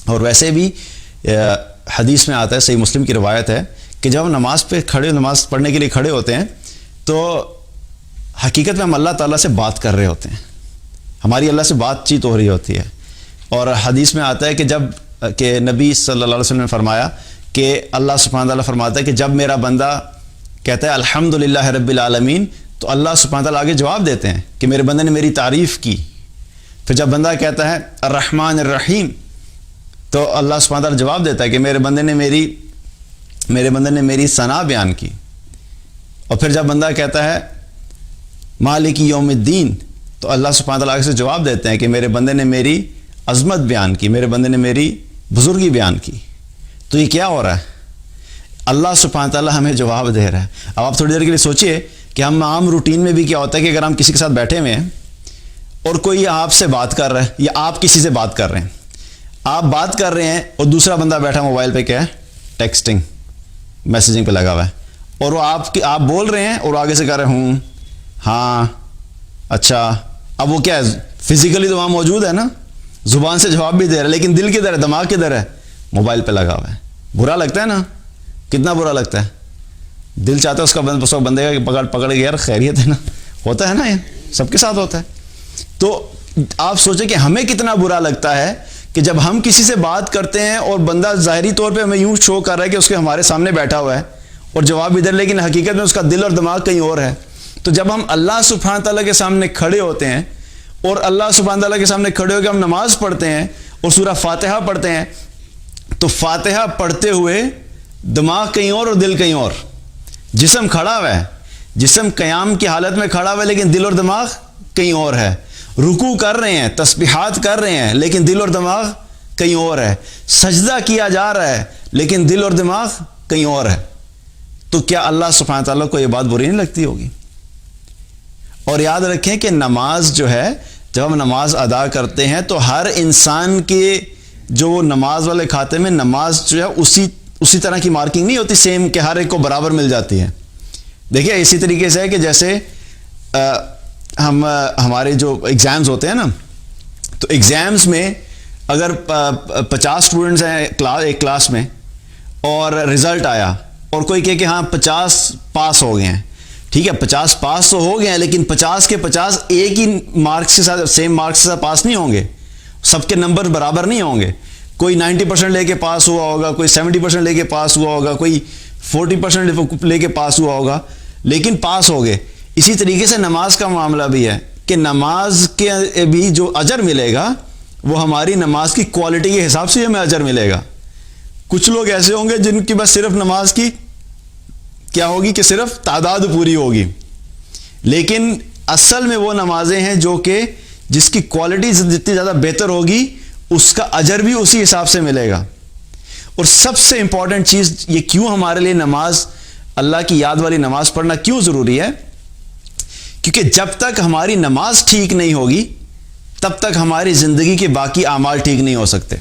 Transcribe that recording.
اور ویسے بھی حدیث میں آتا ہے، صحیح مسلم کی روایت ہے کہ جب ہم نماز پڑھنے کے لیے کھڑے ہوتے ہیں تو حقیقت میں ہم اللہ تعالیٰ سے بات کر رہے ہوتے ہیں، ہماری اللہ سے بات چیت ہو رہی ہوتی ہے۔ اور حدیث میں آتا ہے کہ نبی صلی اللہ علیہ وسلم نے فرمایا کہ اللہ سبحانہ تعالیٰ فرماتا ہے کہ جب میرا بندہ کہتا ہے الحمدللہ رب العالمین، تو اللہ سبحانہ تعالیٰ آگے جواب دیتے ہیں کہ میرے بندے نے میری تعریف کی۔ پھر جب بندہ کہتا ہے الرحمن الرحیم، تو اللہ سبحانہ تعالیٰ جواب دیتا ہے کہ میرے بندے نے میری ثنا بیان کی۔ اور پھر جب بندہ کہتا ہے مالک یوم الدین، تو اللہ سبحانہ تعالیٰ سے جواب دیتے ہیں کہ میرے بندے نے میری عظمت بیان کی، میرے بندے نے میری بزرگی بیان کی۔ تو یہ کیا ہو رہا ہے؟ اللہ سبحانہ تعالیٰ ہمیں جواب دے رہا ہے۔ اب آپ تھوڑی دیر کے لیے سوچئے کہ ہم عام روٹین میں بھی کیا ہوتا ہے کہ اگر ہم کسی کے ساتھ بیٹھے ہوئے ہیں اور کوئی آپ سے بات کر رہا ہے یا آپ کسی سے بات کر رہے ہیں، آپ بات کر رہے ہیں اور دوسرا بندہ بیٹھا موبائل پہ کیا ہے، ٹیکسٹنگ، میسیجنگ پہ لگا ہوا ہے، اور وہ آپ بول رہے ہیں اور آگے سے کر رہے ہوں، ہاں، اچھا۔ اب وہ کیا ہے، فزیکلی تو وہاں موجود ہے نا، زبان سے جواب بھی دے رہا ہے، لیکن دل کدھر ہے، دماغ کدھر ہے، موبائل پہ لگا ہوا ہے۔ برا لگتا ہے نا، کتنا برا لگتا ہے۔ دل چاہتا ہے اس کا بندے کا پکڑ کے یار خیریت ہے نا، ہوتا ہے نا، یہ سب کے ساتھ ہوتا ہے۔ تو آپ سوچیں کہ ہمیں کتنا برا لگتا ہے کہ جب ہم کسی سے بات کرتے ہیں اور بندہ ظاہری طور پہ ہمیں یوں شو کر رہا ہے کہ اس کے ہمارے سامنے بیٹھا ہوا ہے اور جواب ادھر، لیکن حقیقت میں اس کا دل اور دماغ کہیں اور ہے۔ تو جب ہم اللہ سبحانہ تعالیٰ کے سامنے کھڑے ہوتے ہیں اور اللہ سبحانہ تعالیٰ کے سامنے کھڑے ہو کے ہم نماز پڑھتے ہیں اور سورہ فاتحہ پڑھتے ہیں، تو فاتحہ پڑھتے ہوئے دماغ کہیں اور دل کہیں اور، جسم کھڑا ہوا ہے، جسم قیام کی حالت میں کھڑا ہوا ہے لیکن دل اور دماغ کہیں اور ہے، رکوع کر رہے ہیں، تسبیحات کر رہے ہیں، لیکن دل اور دماغ کہیں اور ہے، سجدہ کیا جا رہا ہے لیکن دل اور دماغ کہیں اور ہے۔ تو کیا اللہ سبحانہ تعالیٰ کو یہ بات بری نہیں لگتی ہوگی؟ اور یاد رکھیں کہ نماز جو ہے، جب ہم نماز ادا کرتے ہیں تو ہر انسان کے جو نماز والے کھاتے میں نماز جو ہے اسی طرح کی مارکنگ نہیں ہوتی سیم کہ ہر ایک کو برابر مل جاتی ہے۔ دیکھیے اسی طریقے سے ہے کہ جیسے ہمارے جو ایگزامز ہوتے ہیں نا، تو ایگزامز میں اگر 50 اسٹوڈنٹس ہیں ایک کلاس میں اور رزلٹ آیا اور کوئی کہے کہ ہاں 50 پاس ہو گئے ہیں، ٹھیک ہے، 50 پاس تو ہو گئے ہیں لیکن 50 کے 50 ایک ہی مارکس کے ساتھ، سیم مارکس کے ساتھ پاس نہیں ہوں گے، سب کے نمبر برابر نہیں ہوں گے۔ کوئی 90% لے کے پاس ہوا ہوگا، کوئی 70% لے کے پاس ہوا ہوگا، کوئی 40% لے کے پاس ہوا ہوگا، لیکن پاس ہو گئے۔ اسی طریقے سے نماز کا معاملہ بھی ہے کہ نماز کے بھی جو اجر ملے گا وہ ہماری نماز کی کوالٹی کے حساب سے ہمیں اجر ملے گا۔ کچھ لوگ ایسے ہوں گے جن کی بس صرف نماز کی کیا ہوگی کہ صرف تعداد پوری ہوگی، لیکن اصل میں وہ نمازیں ہیں جو کہ جس کی کوالٹی جتنی زیادہ بہتر ہوگی اس کا اجر بھی اسی حساب سے ملے گا۔ اور سب سے امپورٹنٹ چیز یہ کیوں ہمارے لیے نماز، اللہ کی یاد والی نماز پڑھنا کیوں ضروری ہے؟ کیونکہ جب تک ہماری نماز ٹھیک نہیں ہوگی تب تک ہماری زندگی کے باقی اعمال ٹھیک نہیں ہو سکتے۔